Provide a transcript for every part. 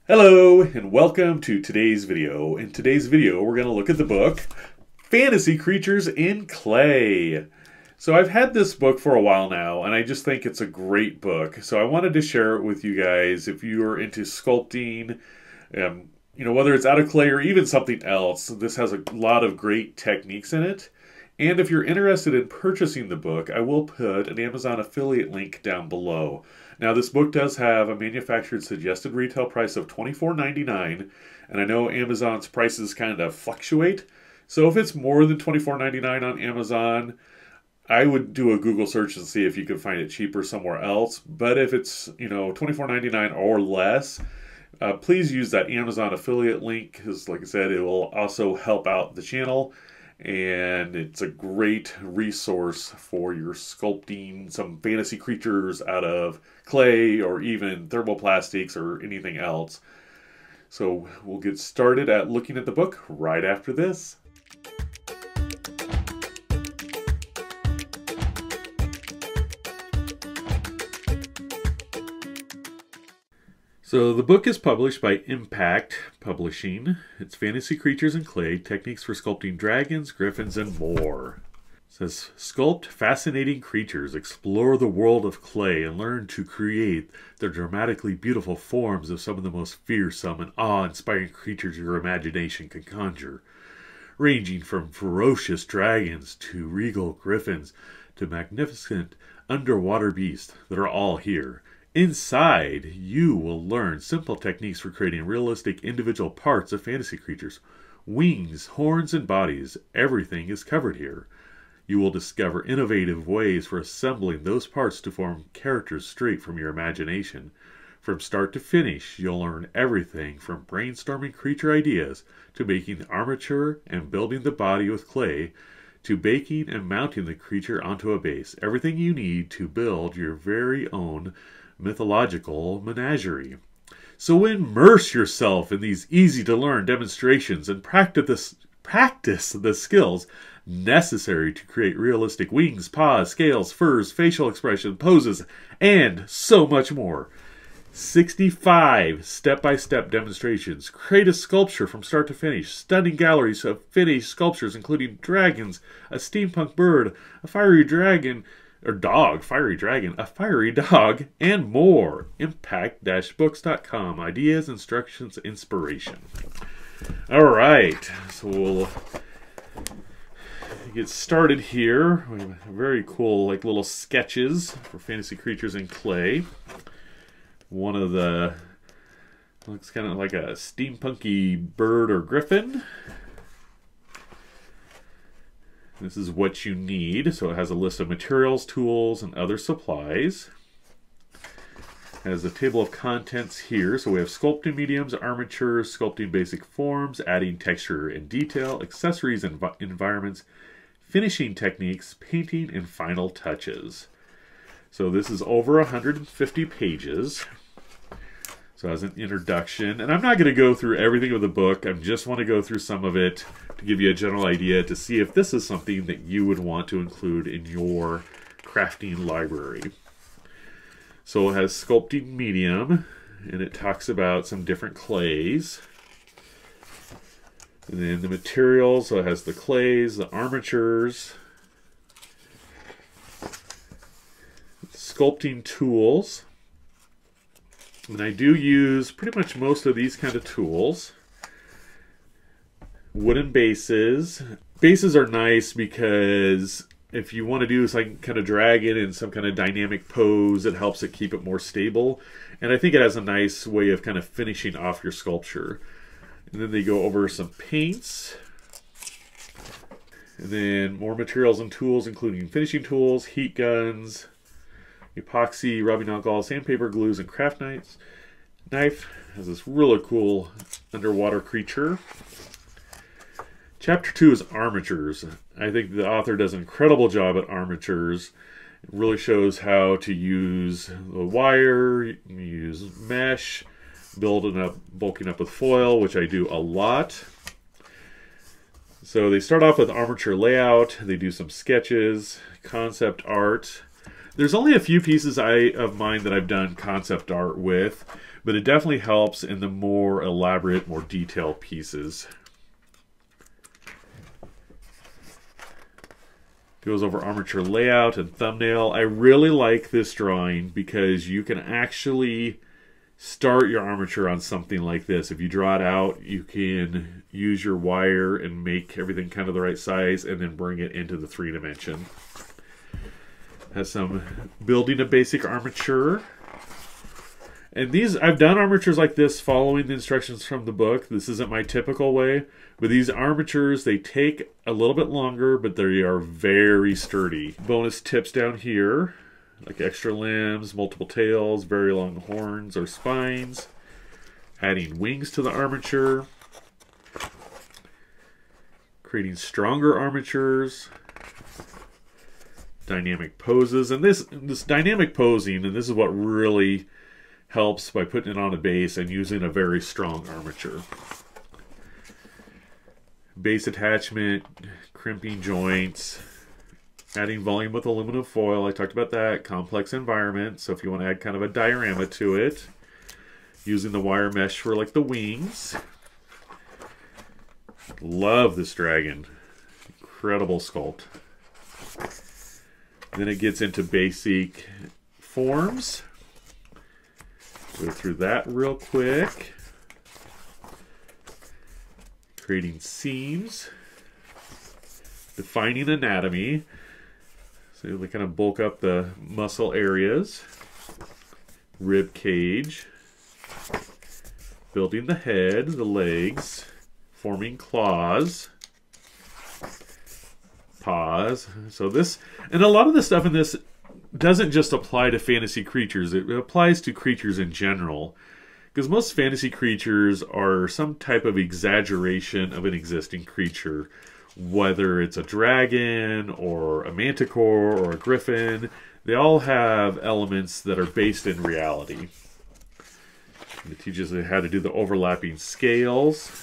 Hello and welcome to today's video. In today's video we're going to look at the book Fantasy Creatures in Clay. So I've had this book for a while now and I just think it's a great book. So I wanted to share it with you guys if you are into sculpting, whether it's out of clay or even something else. This has a lot of great techniques in it. And if you're interested in purchasing the book, I will put an Amazon affiliate link down below. Now, this book does have a manufactured suggested retail price of $24.99, and I know Amazon's prices kind of fluctuate. So if it's more than $24.99 on Amazon, I would do a Google search and see if you could find it cheaper somewhere else. But if it's, $24.99 or less, please use that Amazon affiliate link because, like I said, it will also help out the channel. And it's a great resource for your sculpting some fantasy creatures out of clay or even thermoplastics or anything else. So we'll get started at looking at the book right after this. So the book is published by Impact Publishing. It's Fantasy Creatures in Clay, Techniques for Sculpting Dragons, Griffins, and More. It says, sculpt fascinating creatures, explore the world of clay, and learn to create the dramatically beautiful forms of some of the most fearsome and awe-inspiring creatures your imagination can conjure. Ranging from ferocious dragons to regal griffins to magnificent underwater beasts that are all here. Inside, you will learn simple techniques for creating realistic individual parts of fantasy creatures. Wings, horns, and bodies, everything is covered here. You will discover innovative ways for assembling those parts to form characters straight from your imagination. From start to finish, you'll learn everything from brainstorming creature ideas to making armature and building the body with clay, to baking and mounting the creature onto a base. Everything you need to build your very own mythological menagerie. So immerse yourself in these easy-to-learn demonstrations and practice the skills necessary to create realistic wings, paws, scales, furs, facial expression, poses, and so much more. 65 step-by-step demonstrations. Create a sculpture from start to finish. Stunning galleries of finished sculptures including dragons, a steampunk bird, a fiery dragon, a fiery dog, and more. Impact-books.com. Ideas, instructions, inspiration. All right, so we'll get started here. We have very cool, little sketches for fantasy creatures in clay. One of the looks kind of like a steampunky bird or griffin. This is what you need. So it has a list of materials, tools, and other supplies. It has a table of contents here. So we have sculpting mediums, armatures, sculpting basic forms, adding texture and detail, accessories and environments, finishing techniques, painting, and final touches. So this is over 150 pages. So as an introduction, and I'm not going to go through everything of the book. I just want to go through some of it to give you a general idea to see if this is something that you would want to include in your crafting library. So it has sculpting medium, and it talks about some different clays. And then the materials, so it has the clays, the armatures, sculpting tools. And I do use pretty much most of these kind of tools. Wooden bases. Bases are nice because if you want to do some kind of dragon in some kind of dynamic pose, it helps it keep it more stable. And I think it has a nice way of kind of finishing off your sculpture. And then they go over some paints. And then more materials and tools, including finishing tools, heat guns, epoxy, rubbing alcohol, sandpaper, glues, and craft knives. Knife has this really cool underwater creature. Chapter 2 is Armatures. I think the author does an incredible job at armatures. It really shows how to use the wire, use mesh, bulking up with foil, which I do a lot. So they start off with Armature Layout. They do some sketches, concept art. There's only a few pieces of mine that I've done concept art with, but it definitely helps in the more elaborate, more detailed pieces. Goes over armature layout and thumbnail. I really like this drawing because you can actually start your armature on something like this. If you draw it out, you can use your wire and make everything kind of the right size and then bring it into the 3-dimension. Has some building a basic armature. And these, I've done armatures like this following the instructions from the book. This isn't my typical way, but these armatures, they take a little bit longer, but they are very sturdy. Bonus tips down here, like extra limbs, multiple tails, very long horns or spines, adding wings to the armature, creating stronger armatures, dynamic poses. And this dynamic posing, and this is what really helps by putting it on a base and using a very strong armature. Base attachment, crimping joints, adding volume with aluminum foil. I talked about that. Complex environment. So if you want to add kind of a diorama to it, using the wire mesh for like the wings. Love this dragon. Incredible sculpt. Then it gets into basic forms. Go through that real quick. Creating seams. Defining anatomy. So they kind of bulk up the muscle areas. Rib cage. Building the head, the legs. Forming claws. Paws. So this, and a lot of the stuff in this doesn't just apply to fantasy creatures, it applies to creatures in general. Because most fantasy creatures are some type of exaggeration of an existing creature. Whether it's a dragon, or a manticore, or a griffin, they all have elements that are based in reality. And it teaches you how to do the overlapping scales.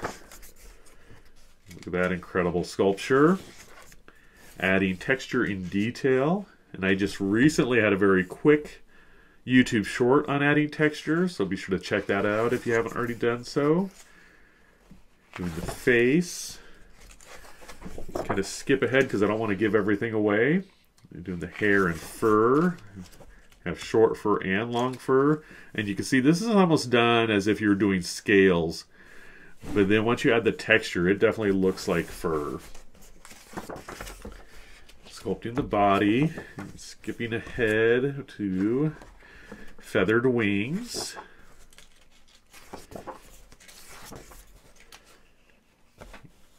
Look at that incredible sculpture. Adding texture in detail. And I just recently had a very quick YouTube short on adding texture, so be sure to check that out if you haven't already done so. Doing the face. Kind of skip ahead because I don't want to give everything away. Doing the hair and fur. Have short fur and long fur. And you can see this is almost done as if you're doing scales. But then once you add the texture, it definitely looks like fur. Sculpting the body, skipping ahead to feathered wings.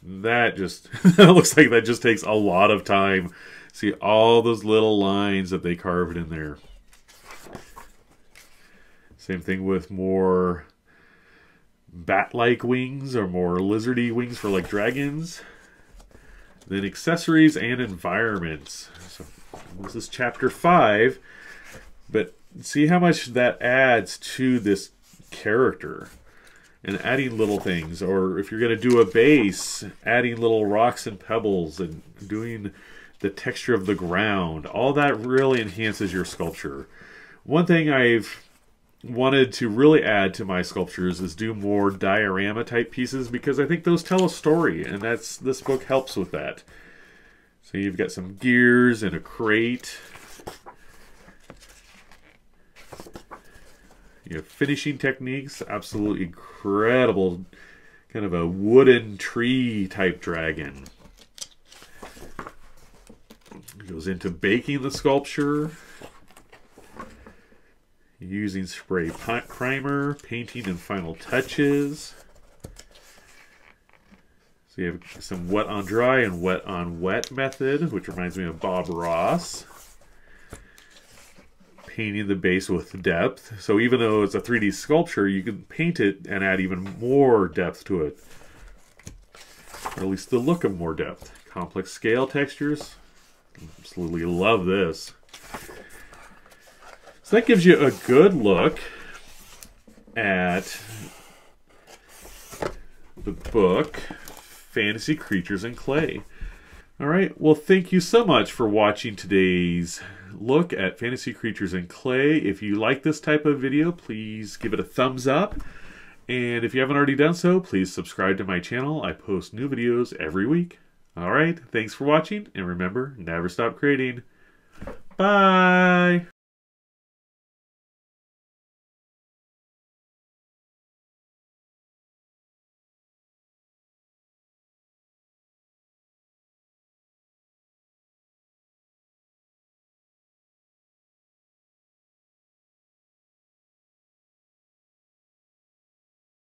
That just, that looks like that just takes a lot of time. See all those little lines that they carved in there. Same thing with more bat-like wings or more lizardy wings for like dragons. Then accessories and environments. So this is chapter 5, but see how much that adds to this character. And adding little things, or if you're going to do a base, adding little rocks and pebbles and doing the texture of the ground. All that really enhances your sculpture. One thing I've wanted to really add to my sculptures is do more diorama type pieces, because I think those tell a story, and this book helps with that. So you've got some gears and a crate. You have finishing techniques, absolutely incredible, kind of a wooden tree type dragon. It goes into baking the sculpture. Using spray primer, painting and final touches. So you have some wet on dry and wet on wet method, which reminds me of Bob Ross. Painting the base with depth. So even though it's a 3D sculpture, you can paint it and add even more depth to it. Or at least the look of more depth. Complex scale textures. Absolutely love this. So that gives you a good look at the book, Fantasy Creatures in Clay. All right, well, thank you so much for watching today's look at fantasy creatures in clay. If you like this type of video, please give it a thumbs up. And if you haven't already done so, please subscribe to my channel. I post new videos every week. Alright, thanks for watching, and remember, never stop creating. Bye!